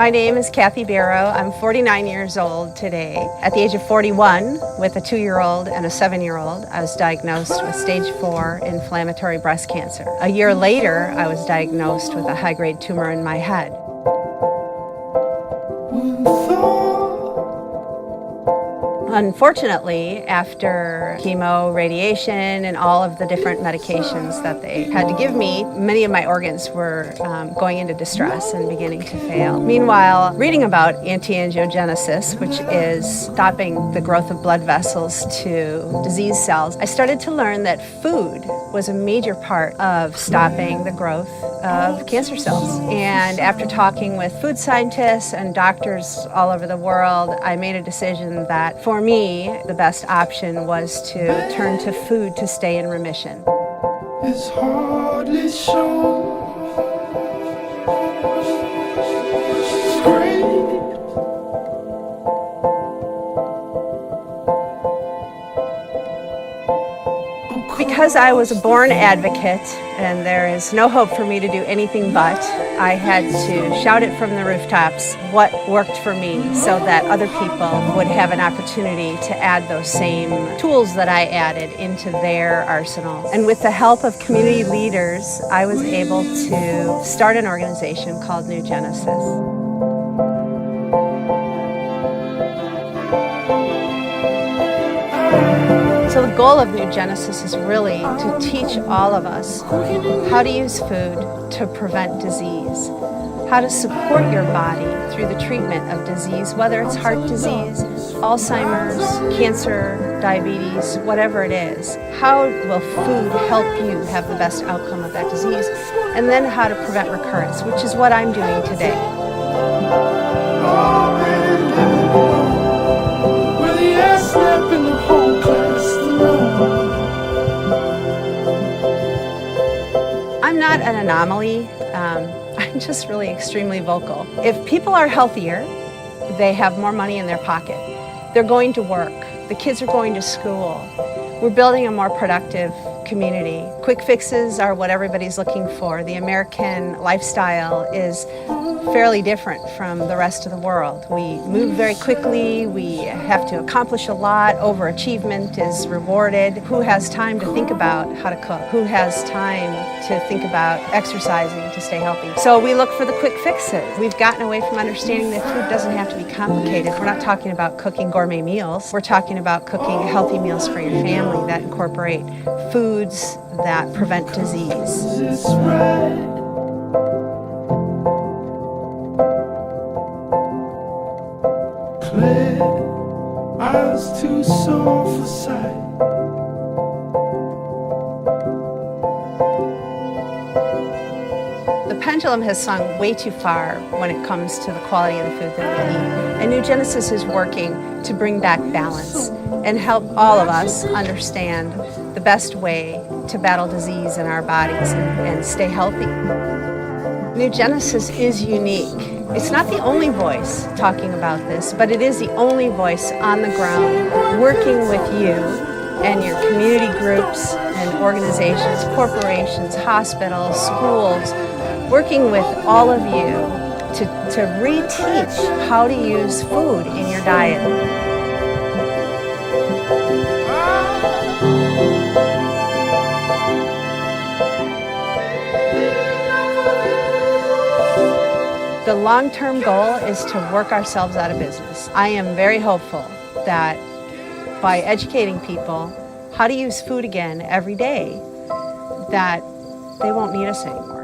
My name is Kathy Barrow. I'm 49 years old today. At the age of 41, with a 2-year-old and a 7-year-old, I was diagnosed with stage 4 inflammatory breast cancer. A year later, I was diagnosed with a high-grade tumor in my head. Unfortunately, after chemo, radiation, and all of the different medications that they had to give me, many of my organs were going into distress and beginning to fail. Meanwhile, reading about anti-angiogenesis, which is stopping the growth of blood vessels to disease cells, I started to learn that food was a major part of stopping the growth of cancer cells. And after talking with food scientists and doctors all over the world, I made a decision that for me, the best option was to turn to food to stay in remission. It's hardly shown. Because I was a born advocate and there is no hope for me to do anything but, I had to shout it from the rooftops what worked for me so that other people would have an opportunity to add those same tools that I added into their arsenal. And with the help of community leaders, I was able to start an organization called NuGenesis. So the goal of NuGenesis is really to teach all of us how to use food to prevent disease, how to support your body through the treatment of disease, whether it's heart disease, Alzheimer's, cancer, diabetes, whatever it is. How will food help you have the best outcome of that disease? And then how to prevent recurrence, which is what I'm doing today. I'm not an anomaly. I'm just really extremely vocal. If people are healthier, they have more money in their pocket. They're going to work. The kids are going to school. We're building a more productive community. Quick fixes are what everybody's looking for. The American lifestyle is fairly different from the rest of the world. We move very quickly, we have to accomplish a lot, overachievement is rewarded. Who has time to think about how to cook? Who has time to think about exercising to stay healthy? So we look for the quick fixes. We've gotten away from understanding that food doesn't have to be complicated. We're not talking about cooking gourmet meals. We're talking about cooking healthy meals for your family that incorporate foods that prevent disease. Eyes too soft for sight. The pendulum has swung way too far when it comes to the quality of the food that we eat. And NuGenesis is working to bring back balance and help all of us understand the best way to battle disease in our bodies and stay healthy. NuGenesis is unique. It's not the only voice talking about this, but it is the only voice on the ground working with you and your community groups and organizations, corporations, hospitals, schools, working with all of you to reteach how to use food in your diet. The long-term goal is to work ourselves out of business. I am very hopeful that by educating people how to use food again every day, that they won't need us anymore.